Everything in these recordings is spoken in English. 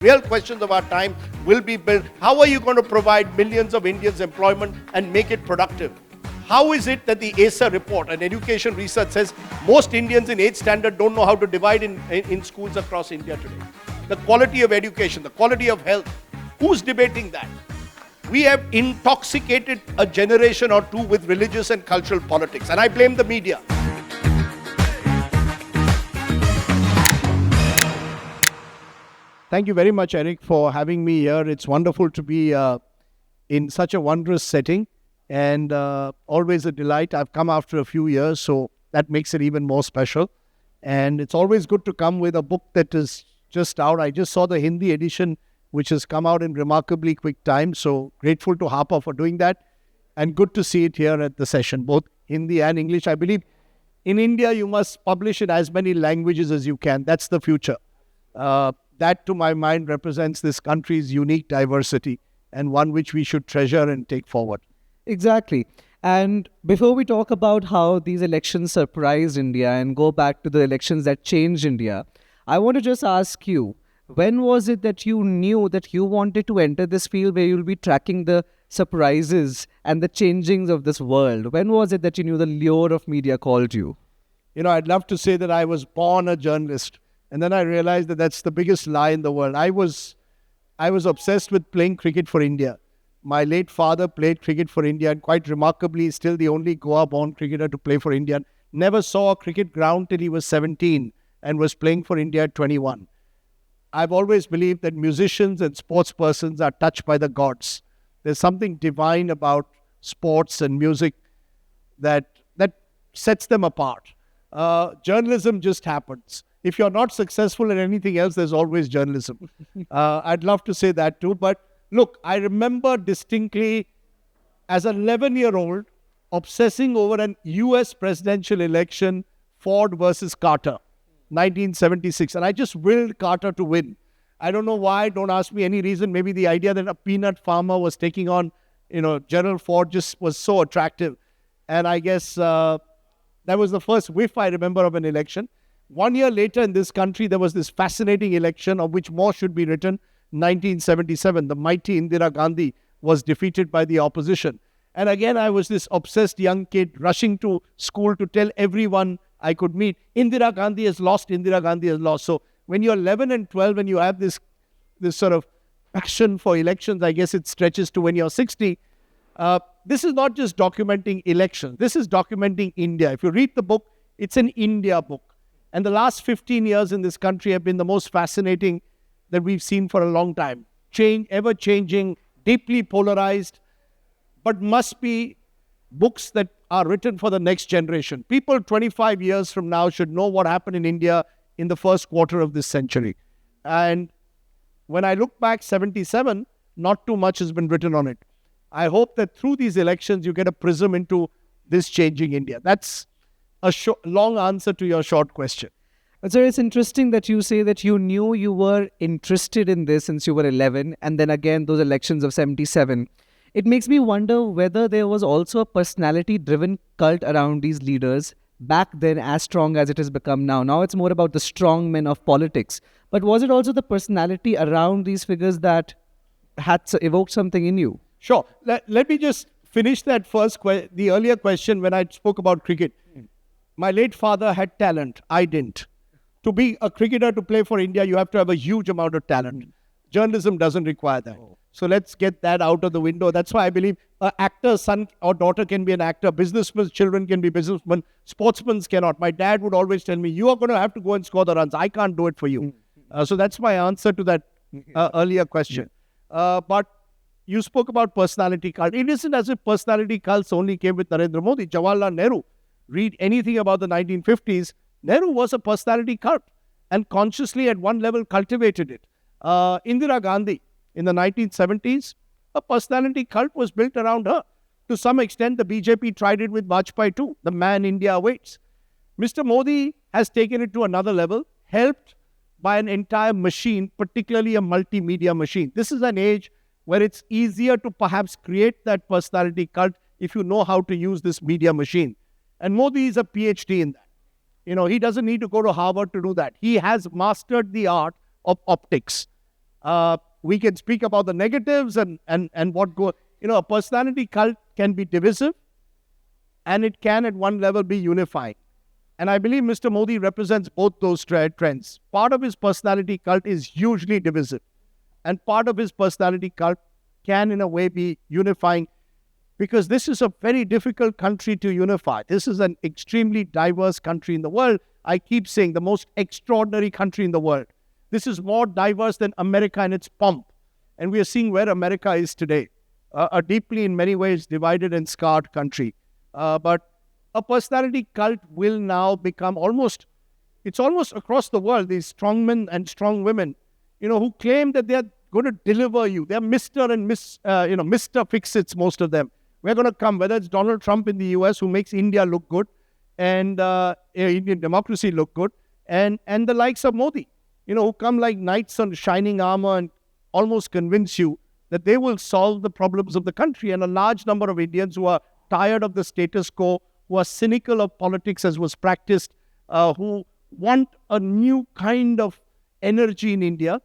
Real questions of our time will be built. How are you going to provide millions of Indians employment and make it productive? How is it that the ASA report, an education research, says most Indians in 8th standard don't know how to divide in schools across India today? The quality of education, the quality of health. Who's debating that? We have intoxicated a generation or two with religious and cultural politics, and I blame the media. Thank you very much, Eric, for having me here. It's wonderful to be in such a wondrous setting, and always a delight. I've come after a few years, so that makes it even more special. And it's always good to come with a book that is just out. I just saw the Hindi edition, which has come out in remarkably quick time. So grateful to Harper for doing that. And good to see it here at the session, both Hindi and English. I believe in India, you must publish in as many languages as you can. That's the future. That, to my mind, represents this country's unique diversity and one which we should treasure and take forward. Exactly. And before we talk about how these elections surprised India and go back to the elections that changed India, I want to just ask you, when was it that you knew that you wanted to enter this field where you'll be tracking the surprises and the changings of this world? When was it that you knew the lure of media called you? You know, I'd love to say that I was born a journalist. And then I realized that that's the biggest lie in the world. I was obsessed with playing cricket for India. My late father played cricket for India, and quite remarkably, is still the only Goa-born cricketer to play for India. Never saw a cricket ground till he was 17 and was playing for India at 21. I've always believed that musicians and sports persons are touched by the gods. There's something divine about sports and music that sets them apart. Journalism just happens. If you're not successful in anything else, there's always journalism. I'd love to say that too. But look, I remember distinctly as an 11-year-old obsessing over an US presidential election, Ford versus Carter, 1976. And I just willed Carter to win. I don't know why. Don't ask me any reason. Maybe the idea that a peanut farmer was taking on, General Ford just was so attractive. And I guess that was the first whiff I remember of an election. 1 year later in this country, there was this fascinating election of which more should be written. 1977, the mighty Indira Gandhi was defeated by the opposition. And again, I was this obsessed young kid rushing to school to tell everyone I could meet, Indira Gandhi has lost, Indira Gandhi has lost. So when you're 11 and 12 and you have this sort of passion for elections, I guess it stretches to when you're 60. This is not just documenting elections. This is documenting India. If you read the book, it's an India book. And the last 15 years in this country have been the most fascinating that we've seen for a long time. Ever-changing, deeply polarized, but must be books that are written for the next generation. People 25 years from now should know what happened in India in the first quarter of this century. And when I look back 77, not too much has been written on it. I hope that through these elections, you get a prism into this changing India. That's a long answer to your short question. So it's interesting that you say that you knew you were interested in this since you were 11, and then again those elections of 77. It makes me wonder whether there was also a personality-driven cult around these leaders back then as strong as it has become now. Now it's more about the strong men of politics. But was it also the personality around these figures that had evoked something in you? Sure. Let me just finish that the earlier question when I spoke about cricket. My late father had talent. I didn't. To be a cricketer, to play for India, you have to have a huge amount of talent. Journalism doesn't require that. So let's get that out of the window. That's why I believe an actor's son or daughter can be an actor. Businessmen's children can be businessmen. Sportsmen cannot. My dad would always tell me, you are going to have to go and score the runs. I can't do it for you. So that's my answer to that earlier question. But you spoke about personality cult. It isn't as if personality cults only came with Narendra Modi. Jawaharlal Nehru. Read anything about the 1950s. Nehru was a personality cult and consciously at one level cultivated it. Indira Gandhi in the 1970s, a personality cult was built around her. To some extent, the BJP tried it with Vajpayee too. The man India awaits. Mr. Modi has taken it to another level, helped by an entire machine, particularly a multimedia machine. This is an age where it's easier to perhaps create that personality cult if you know how to use this media machine. And Modi is a PhD in that. He doesn't need to go to Harvard to do that. He has mastered the art of optics. We can speak about the negatives and what go. A personality cult can be divisive, and it can at one level be unifying. And I believe Mr. Modi represents both those trends. Part of his personality cult is hugely divisive, and part of his personality cult can in a way be unifying, because this is a very difficult country to unify. This is an extremely diverse country in the world. I keep saying the most extraordinary country in the world. This is more diverse than America in its pomp. And we are seeing where America is today, a deeply, in many ways, divided and scarred country. But a personality cult will now become it's almost across the world, these strongmen and strong women, who claim that they're going to deliver you. They're Mr. and Mr. Fix-Its, most of them. We're going to come, whether it's Donald Trump in the US, who makes India look good, and Indian democracy look good, and the likes of Modi, who come like knights on shining armor and almost convince you that they will solve the problems of the country. And a large number of Indians who are tired of the status quo, who are cynical of politics as was practiced, who want a new kind of energy in India.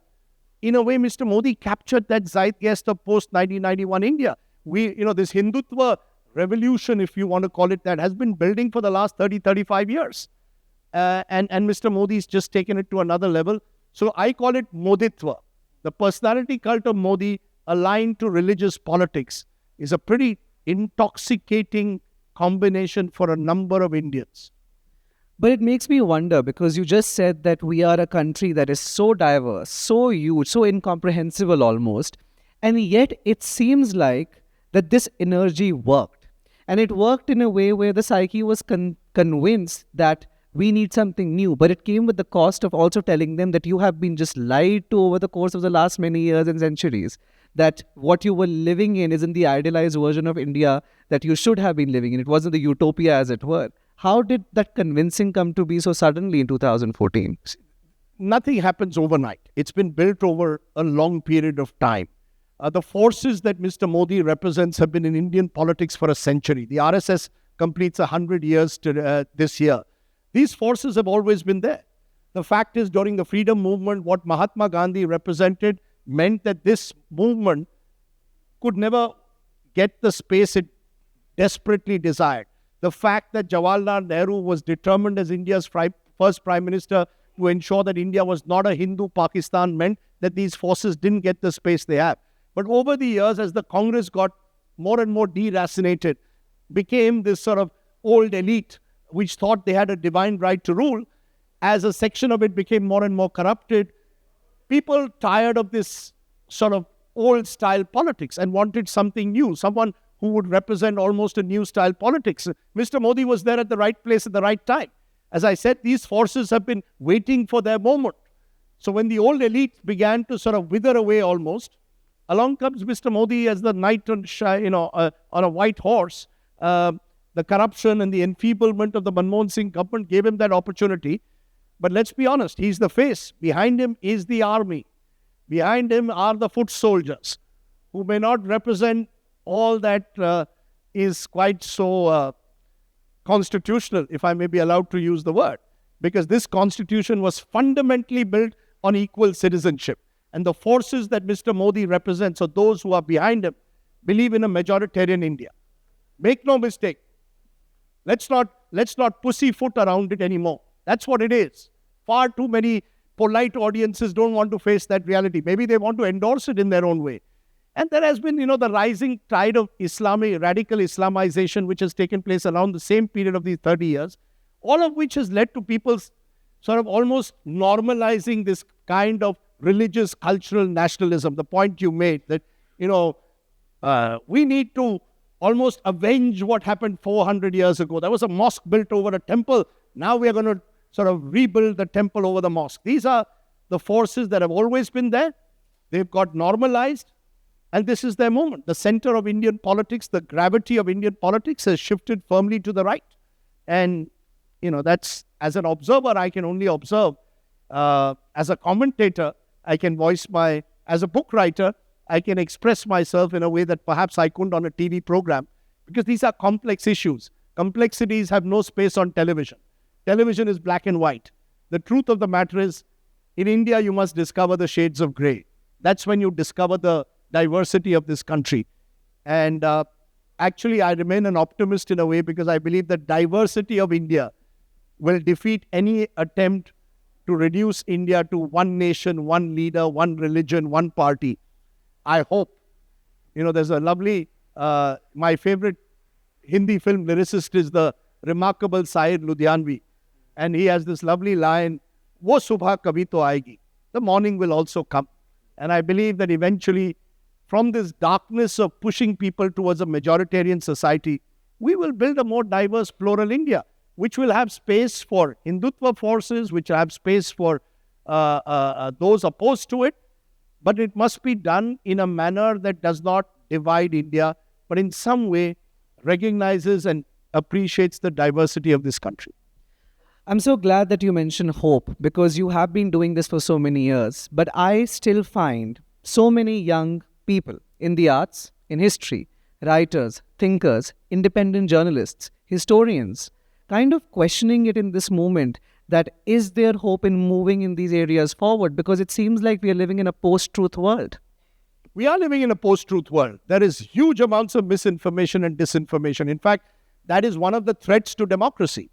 In a way, Mr. Modi captured that zeitgeist of post-1991 India. This Hindutva revolution, if you want to call it that, has been building for the last 30, 35 years. And Mr. Modi's just taken it to another level. So I call it Moditva. The personality cult of Modi aligned to religious politics is a pretty intoxicating combination for a number of Indians. But it makes me wonder, because you just said that we are a country that is so diverse, so huge, so incomprehensible almost, and yet it seems like that this energy worked. And it worked in a way where the psyche was convinced that we need something new. But it came with the cost of also telling them that you have been just lied to over the course of the last many years and centuries, that what you were living in isn't the idealized version of India that you should have been living in. It wasn't the utopia, as it were. How did that convincing come to be so suddenly in 2014? Nothing happens overnight. It's been built over a long period of time. The forces that Mr. Modi represents have been in Indian politics for a century. The RSS completes 100 years this year. These forces have always been there. The fact is, during the freedom movement, what Mahatma Gandhi represented meant that this movement could never get the space it desperately desired. The fact that Jawaharlal Nehru was determined as India's first Prime Minister to ensure that India was not a Hindu Pakistan meant that these forces didn't get the space they have. But over the years, as the Congress got more and more deracinated, became this sort of old elite which thought they had a divine right to rule, as a section of it became more and more corrupted, people tired of this sort of old style politics and wanted something new, someone who would represent almost a new style politics. Mr. Modi was there at the right place at the right time. As I said, these forces have been waiting for their moment. So when the old elite began to sort of wither away almost, along comes Mr. Modi as the knight on a white horse. The corruption and the enfeeblement of the Manmohan Singh government gave him that opportunity. But let's be honest, he's the face. Behind him is the army. Behind him are the foot soldiers, who may not represent all that is quite so constitutional, if I may be allowed to use the word, because this constitution was fundamentally built on equal citizenship. And the forces that Mr. Modi represents, or those who are behind him, believe in a majoritarian India. Make no mistake. Let's not pussyfoot around it anymore. That's what it is. Far too many polite audiences don't want to face that reality. Maybe they want to endorse it in their own way. And there has been, the rising tide of radical Islamization, which has taken place around the same period of these 30 years, all of which has led to people sort of almost normalizing this kind of religious, cultural nationalism. The point you made that, we need to almost avenge what happened 400 years ago. There was a mosque built over a temple. Now we are going to sort of rebuild the temple over the mosque. These are the forces that have always been there. They've got normalized. And this is their moment. The center of Indian politics, the gravity of Indian politics has shifted firmly to the right. And, that's, as an observer, I can only observe. As a commentator, I can as a book writer, I can express myself in a way that perhaps I couldn't on a TV program, because these are complex issues. Complexities have no space on television. Television is black and white. The truth of the matter is, in India, you must discover the shades of grey. That's when you discover the diversity of this country. And actually, I remain an optimist in a way because I believe the diversity of India will defeat any attempt to reduce India to one nation, one leader, one religion, one party. I hope. There's a lovely, my favorite Hindi film lyricist is the remarkable Syed Ludhianvi. And he has this lovely line, "Wo subha kabhi to aayegi." The morning will also come. And I believe that eventually, from this darkness of pushing people towards a majoritarian society, we will build a more diverse, plural India, which will have space for Hindutva forces, which will have space for those opposed to it. But it must be done in a manner that does not divide India, but in some way recognizes and appreciates the diversity of this country. I'm so glad that you mentioned hope, because you have been doing this for so many years. But I still find so many young people in the arts, in history, writers, thinkers, independent journalists, historians, kind of questioning it in this moment, that is there hope in moving in these areas forward? Because it seems like we are living in a post-truth world. We are living in a post-truth world. There is huge amounts of misinformation and disinformation. In fact, that is one of the threats to democracy.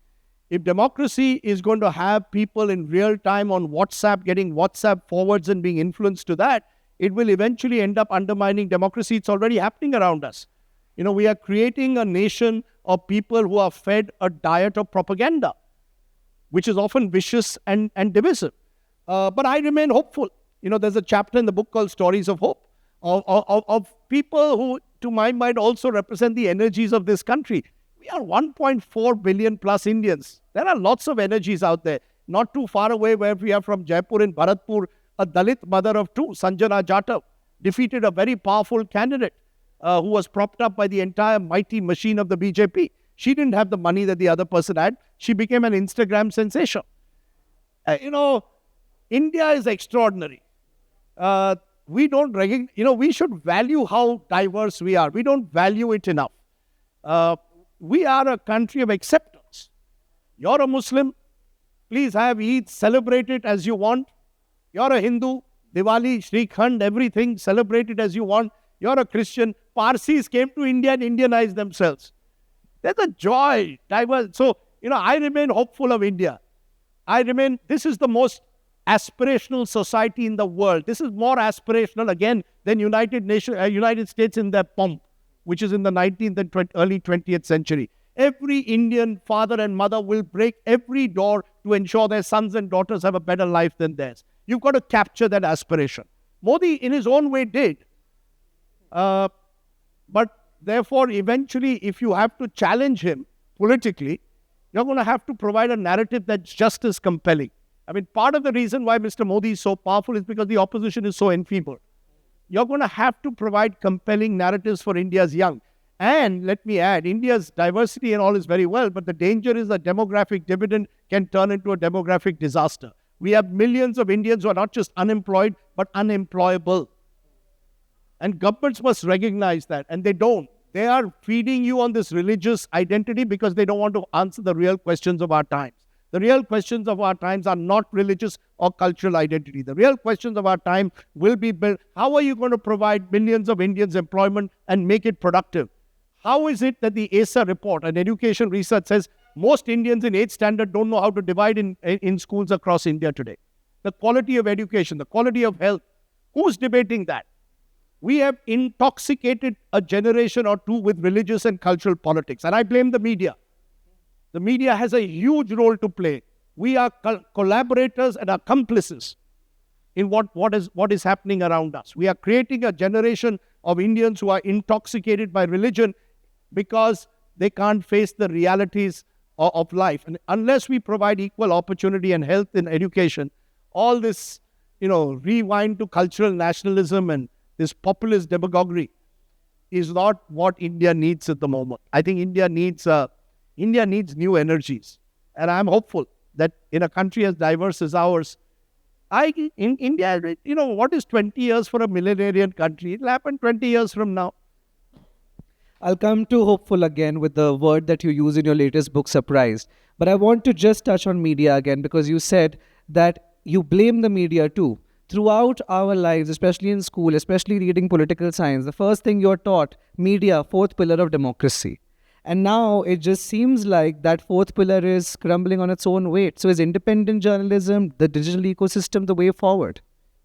If democracy is going to have people in real time on WhatsApp getting WhatsApp forwards and being influenced to that, it will eventually end up undermining democracy. It's already happening around us. We are creating a nation of people who are fed a diet of propaganda, which is often vicious and divisive. But I remain hopeful. There's a chapter in the book called Stories of Hope, of people who, to my mind, also represent the energies of this country. We are 1.4 billion plus Indians. There are lots of energies out there. Not too far away, where we are from Jaipur in Bharatpur, a Dalit mother of two, Sanjana Jatav, defeated a very powerful candidate who was propped up by the entire mighty machine of the BJP. She didn't have the money that the other person had. She became an Instagram sensation. India is extraordinary. We don't recognize, we should value how diverse we are. We don't value it enough. We are a country of acceptance. You're a Muslim, please have Eid, celebrate it as you want. You're a Hindu, Diwali, Shrikhand, everything, celebrate it as you want. You're a Christian. Parsis came to India and Indianized themselves. There's a joy, diverse. So, I remain hopeful of India. This is the most aspirational society in the world. This is more aspirational, again, than United States in their pomp, which is in the 19th and early 20th century. Every Indian father and mother will break every door to ensure their sons and daughters have a better life than theirs. You've got to capture that aspiration. Modi, in his own way, did. But therefore, eventually, if you have to challenge him politically, you're going to have to provide a narrative that's just as compelling. Part of the reason why Mr. Modi is so powerful is because the opposition is so enfeebled. You're going to have to provide compelling narratives for India's young. And let me add, India's diversity and all is very well, but the danger is that demographic dividend can turn into a demographic disaster. We have millions of Indians who are not just unemployed, but unemployable. And governments must recognize that, and they don't. They are feeding you on this religious identity because they don't want to answer the real questions of our times. The real questions of our times are not religious or cultural identity. The real questions of our time will be built. How are you going to provide millions of Indians employment and make it productive? How is it that the ASA report, an education research, says most Indians in 8th standard don't know how to divide in schools across India today? The quality of education, the quality of health. Who's debating that? We have intoxicated a generation or two with religious and cultural politics. And I blame the media. The media has a huge role to play. We are collaborators and accomplices in what is happening around us. We are creating a generation of Indians who are intoxicated by religion because they can't face the realities of life. And unless we provide equal opportunity and health and education, all this, rewind to cultural nationalism and this populist demagoguery is not what India needs at the moment. I think India needs new energies. And I'm hopeful that in a country as diverse as ours, in India, what is 20 years for a millenarian country? It'll happen 20 years from now. I'll come to hopeful again with the word that you use in your latest book, Surprised. But I want to just touch on media again, because you said that you blame the media too throughout our lives, especially in school, especially reading political science, the first thing you're taught, media, fourth pillar of democracy. And now it just seems like that fourth pillar is crumbling on its own weight. So is independent journalism, the digital ecosystem, the way forward?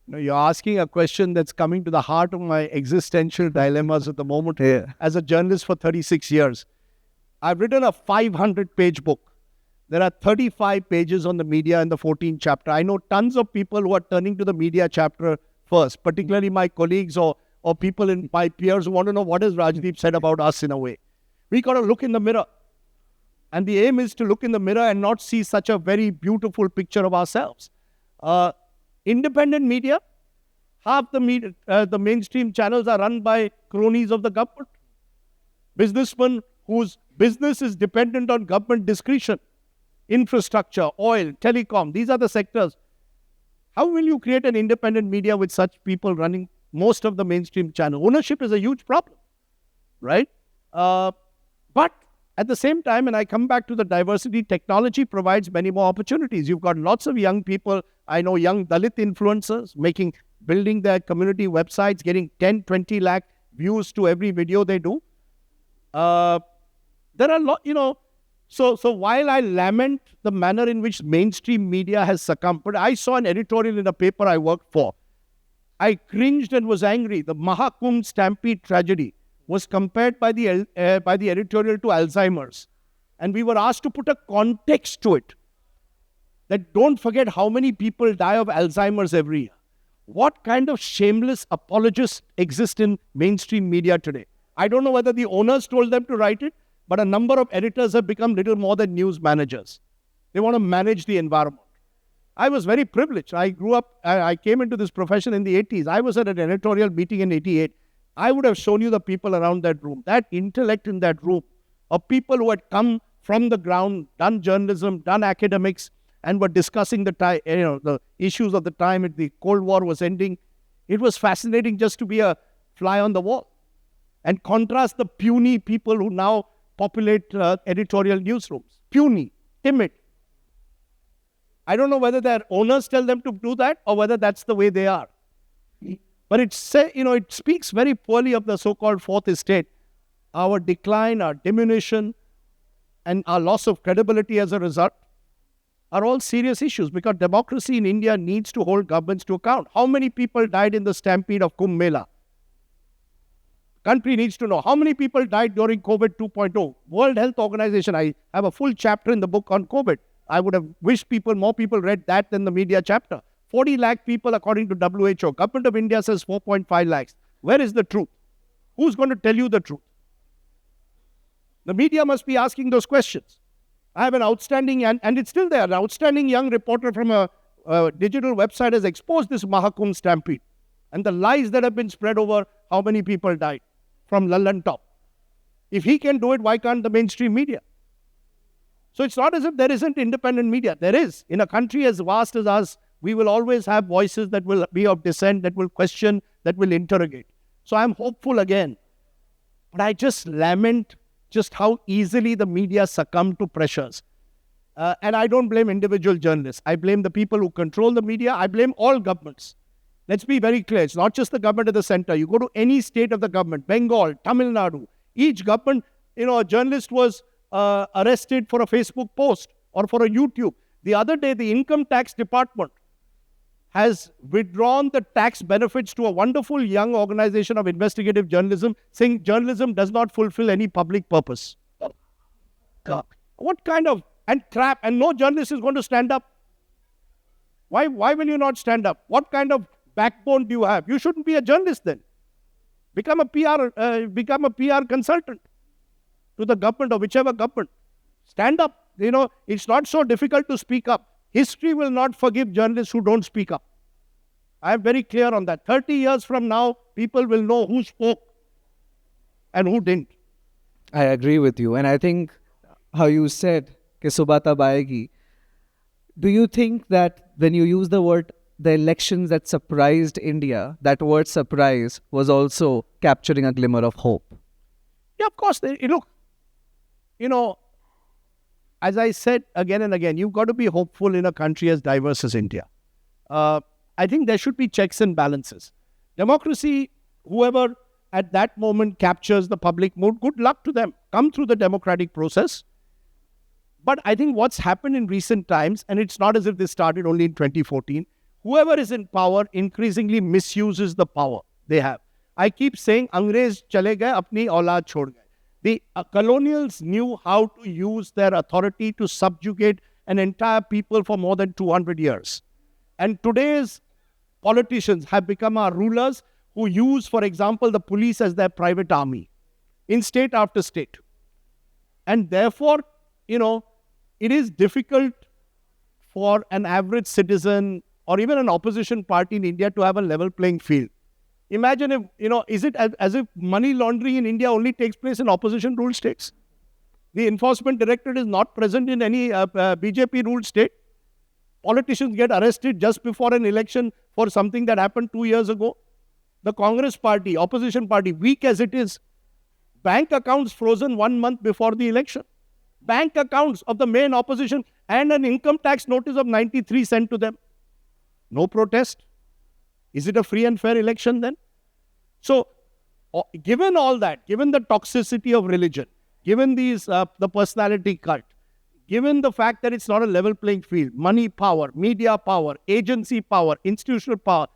You're asking a question that's coming to the heart of my existential dilemmas at the moment. Yeah. As a journalist for 36 years, I've written a 500-page book. There are 35 pages on the media in the 14th chapter. I know tons of people who are turning to the media chapter first, particularly my colleagues or people in my peers who want to know what has Rajdeep said about us in a way. We got to look in the mirror. And the aim is to look in the mirror and not see such a very beautiful picture of ourselves. Independent media, half the mainstream channels are run by cronies of the government. Businessmen whose business is dependent on government discretion. Infrastructure, oil, telecom, these are the sectors. How will you create an independent media with such people running most of the mainstream channel? Ownership is a huge problem, right? But at the same time, and I come back to the diversity, technology provides many more opportunities. You've got lots of young people. I know young Dalit influencers building their community websites, getting 10, 20 lakh views to every video they do. There are a lot, So while I lament the manner in which mainstream media has succumbed, but I saw an editorial in a paper I worked for. I cringed and was angry. The Mahakumbh Stampede tragedy was compared by the editorial to Alzheimer's. And we were asked to put a context to it. That don't forget how many people die of Alzheimer's every year. What kind of shameless apologists exist in mainstream media today? I don't know whether the owners told them to write it, but a number of editors have become little more than news managers. They want to manage the environment. I was very privileged. I grew up, I came into this profession in the 80s. I was at an editorial meeting in 88. I would have shown you the people around that room, that intellect in that room, of people who had come from the ground, done journalism, done academics, and were discussing the issues of the time. The Cold War was ending. It was fascinating just to be a fly on the wall and contrast the puny people who now populate editorial newsrooms. Puny, timid. I don't know whether their owners tell them to do that or whether that's the way they are. But it speaks very poorly of the so-called fourth estate. Our decline, our diminution, and our loss of credibility as a result are all serious issues, because democracy in India needs to hold governments to account. How many people died in the stampede of Kumbh Mela? Country needs to know how many people died during COVID 2.0. World Health Organization, I have a full chapter in the book on COVID. I would have wished more people read that than the media chapter. 40 lakh people according to WHO. Government of India says 4.5 lakhs. Where is the truth? Who's going to tell you the truth? The media must be asking those questions. I have an outstanding, and it's still there, an outstanding young reporter from a digital website has exposed this Mahakumbh stampede and the lies that have been spread over how many people died from Lallan Top. If he can do it, why can't the mainstream media? So it's not as if there isn't independent media. There is. In a country as vast as ours, we will always have voices that will be of dissent, that will question, that will interrogate. So I'm hopeful again. But I just lament just how easily the media succumb to pressures. And I don't blame individual journalists. I blame the people who control the media. I blame all governments. Let's be very clear. It's not just the government at the center. You go to any state of the government, Bengal, Tamil Nadu, each government, a journalist was arrested for a Facebook post or for a YouTube. The other day, the income tax department has withdrawn the tax benefits to a wonderful young organization of investigative journalism, saying journalism does not fulfill any public purpose. What kind of, and no journalist is going to stand up. Why will you not stand up? What kind of backbone do you have? You shouldn't be a journalist then. Become a PR consultant to the government or whichever government. Stand up. It's not so difficult to speak up. History will not forgive journalists who don't speak up. I am very clear on that. 30 years from now, people will know who spoke and who didn't. I agree with you. And I think how you said, ke subah tab aayegi, do you think that when you use the word, the elections that surprised India, that word surprise was also capturing a glimmer of hope? Yeah, of course. Look, as I said again and again, you've got to be hopeful in a country as diverse as India. I think there should be checks and balances. Democracy, whoever at that moment captures the public mood, good luck to them. Come through the democratic process. But I think what's happened in recent times, and it's not as if this started only in 2014, whoever is in power increasingly misuses the power they have. I keep saying, Angrez chale gaye, apni aulad chhod gaye. The colonials knew how to use their authority to subjugate an entire people for more than 200 years. And today's politicians have become our rulers who use, for example, the police as their private army in state after state. And therefore, it is difficult for an average citizen or even an opposition party in India to have a level playing field. Imagine if, is it as if money laundering in India only takes place in opposition ruled states? The enforcement directorate is not present in any BJP ruled state. Politicians get arrested just before an election for something that happened 2 years ago. The Congress party, opposition party, weak as it is, bank accounts frozen 1 month before the election. Bank accounts of the main opposition and an income tax notice of 93 sent to them. No protest. Is it a free and fair election then? So, given all that, given the toxicity of religion, given the personality cult, given the fact that it's not a level playing field, money power, media power, agency power, institutional power,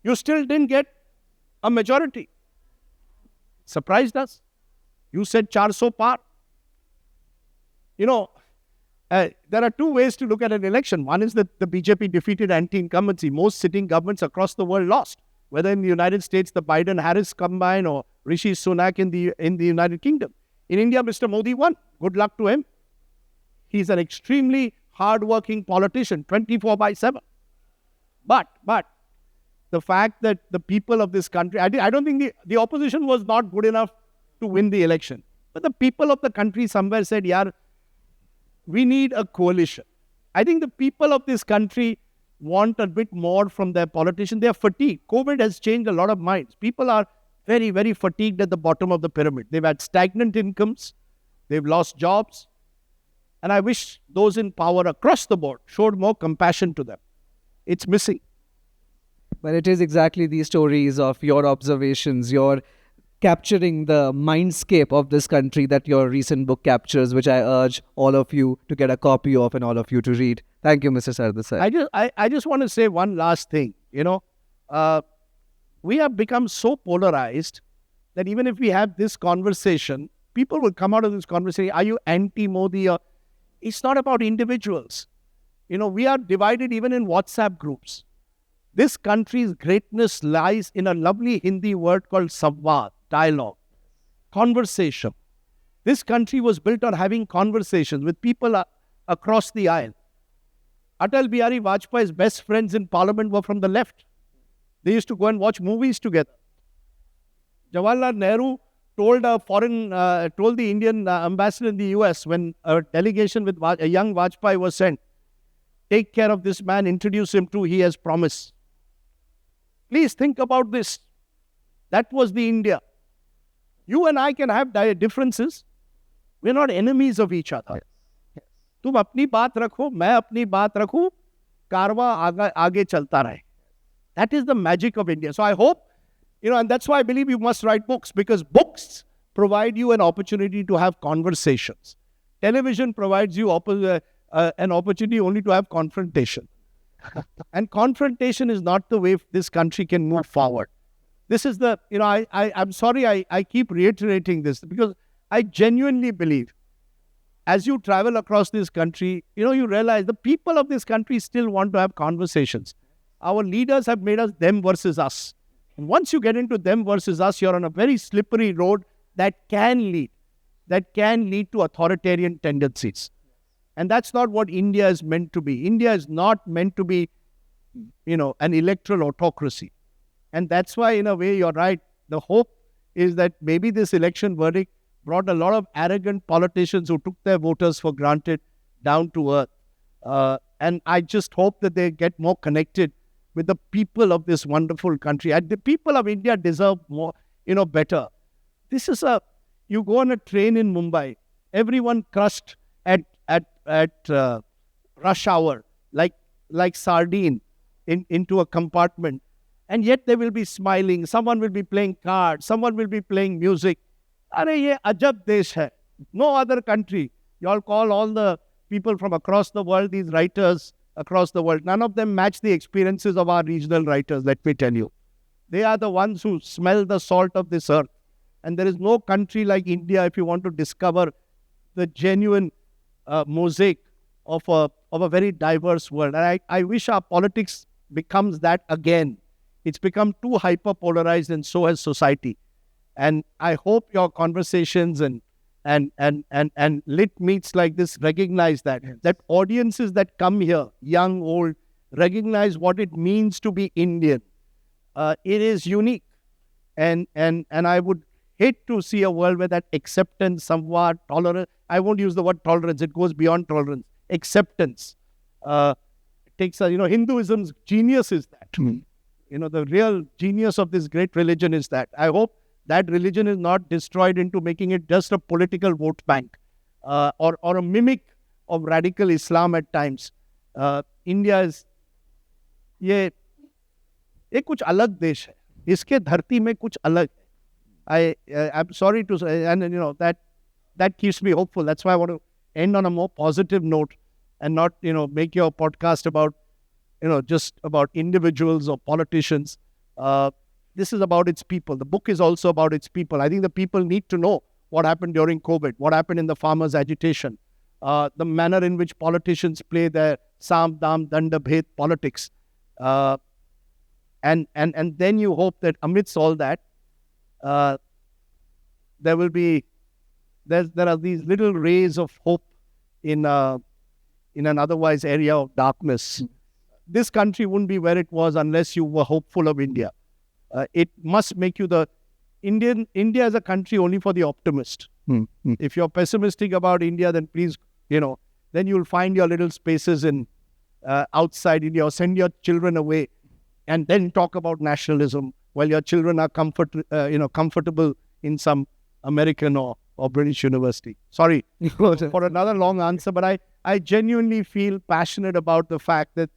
you still didn't get a majority. Surprised us. You said 400 par. There are two ways to look at an election. One is that the BJP defeated anti-incumbency. Most sitting governments across the world lost. Whether in the United States, the Biden-Harris combine, or Rishi Sunak in the United Kingdom. In India, Mr. Modi won. Good luck to him. He's an extremely hard-working politician, 24/7. But the fact that the people of this country, I don't think the opposition was not good enough to win the election. But the people of the country somewhere said, we need a coalition. I think the people of this country want a bit more from their politicians. They are fatigued. COVID has changed a lot of minds. People are very, very fatigued at the bottom of the pyramid. They've had stagnant incomes. They've lost jobs. And I wish those in power across the board showed more compassion to them. It's missing. But it is exactly these stories of your observations, your capturing the mindscape of this country that your recent book captures, which I urge all of you to get a copy of and all of you to read. Thank you, Mr. Sardesai. I just want to say one last thing. We have become so polarized that even if we have this conversation, people will come out of this conversation, are you anti-Modi? It's not about individuals. We are divided even in WhatsApp groups. This country's greatness lies in a lovely Hindi word called samvad, dialogue, conversation. This country was built on having conversations with people across the aisle. Atal Bihari Vajpayee's best friends in parliament were from the left. They used to go and watch movies together. Jawaharlal Nehru told the Indian ambassador in the US when a delegation with a young Vajpayee was sent, take care of this man, introduce him to, he has promise. Please think about this. That was the India. You and I can have differences. We're not enemies of each other. तुम अपनी बात रखो, मैं अपनी बात रखूं, कारवां आगे चलता रहे. That is the magic of India. So I hope, and that's why I believe you must write books, because books provide you an opportunity to have conversations. Television provides you an opportunity only to have confrontation. And confrontation is not the way this country can move forward. This is I'm sorry I keep reiterating this, because I genuinely believe as you travel across this country, you realize the people of this country still want to have conversations. Our leaders have made us them versus us. And once you get into them versus us, you're on a very slippery road that can lead to authoritarian tendencies. And that's not what India is meant to be. India is not meant to be, an electoral autocracy. And that's why, in a way, you're right. The hope is that maybe this election verdict brought a lot of arrogant politicians who took their voters for granted down to earth. And I just hope that they get more connected with the people of this wonderful country. And the people of India deserve more, better. This is you go on a train in Mumbai, everyone crushed at rush hour, like sardine. into a compartment, and yet they will be smiling. Someone will be playing cards. Someone will be playing music. Arey, ye ajab desh hai. No other country. You all call all the people from across the world, these writers across the world. None of them match the experiences of our regional writers, let me tell you. They are the ones who smell the salt of this earth. And there is no country like India if you want to discover the genuine mosaic of a very diverse world. And I wish our politics becomes that again. It's become too hyper-polarized, and so has society. And I hope your conversations and lit meets like this recognize that. Yes. That audiences that come here, young, old, recognize what it means to be Indian. It is unique. And I would hate to see a world where that acceptance, somewhat tolerance, I won't use the word tolerance, it goes beyond tolerance. Acceptance. Takes Hinduism's genius is that. The real genius of this great religion is that. I hope that religion is not destroyed into making it just a political vote bank or a mimic of radical Islam at times. India is ये कुछ अलग देश है. इसके धरती में कुछ अलग है. I'm sorry to say, and that keeps me hopeful. That's why I want to end on a more positive note and not make your podcast about just about individuals or politicians. This is about its people. The book is also about its people. I think the people need to know what happened during COVID, what happened in the farmers' agitation, the manner in which politicians play their Sam, Dam, Danda, Bhed politics. And then you hope that amidst all that, there are these little rays of hope in an otherwise area of darkness. This country wouldn't be where it was unless you were hopeful of India. It must make you India is a country only for the optimist. If you're pessimistic about India, then please, then you'll find your little spaces in outside India, or send your children away and then talk about nationalism while your children are comfortable in some American or British university. Sorry for another long answer, but I genuinely feel passionate about the fact that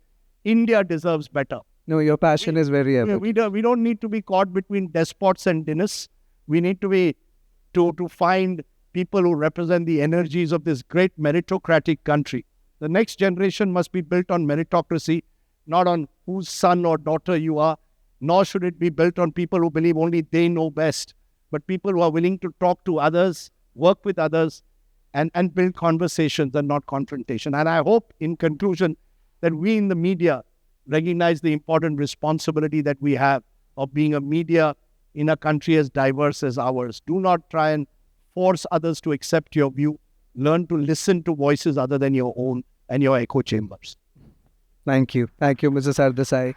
India deserves better. No, your passion is very evident. We don't need to be caught between despots and dynasts. We need to be to find people who represent the energies of this great meritocratic country. The next generation must be built on meritocracy, not on whose son or daughter you are, nor should it be built on people who believe only they know best, but people who are willing to talk to others, work with others, and build conversations and not confrontation. And I hope, in conclusion, that we in the media recognize the important responsibility that we have of being a media in a country as diverse as ours. Do not try and force others to accept your view. Learn to listen to voices other than your own and your echo chambers. Thank you. Thank you, Mr. Sardesai.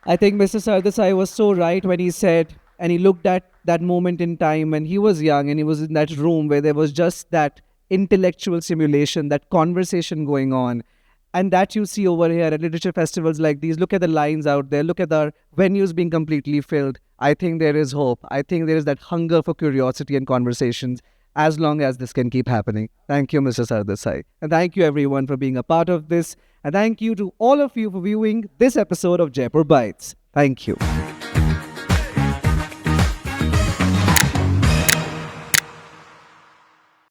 I think Mr. Sardesai was so right when he said, and he looked at that moment in time when he was young and he was in that room where there was just that intellectual simulation, that conversation going on. And that you see over here at literature festivals like these. Look at the lines out there. Look at our venues being completely filled. I think there is hope. I think there is that hunger for curiosity and conversations as long as this can keep happening. Thank you, Mr. Sardesai. And thank you, everyone, for being a part of this. And thank you to all of you for viewing this episode of Jaipur Bytes. Thank you.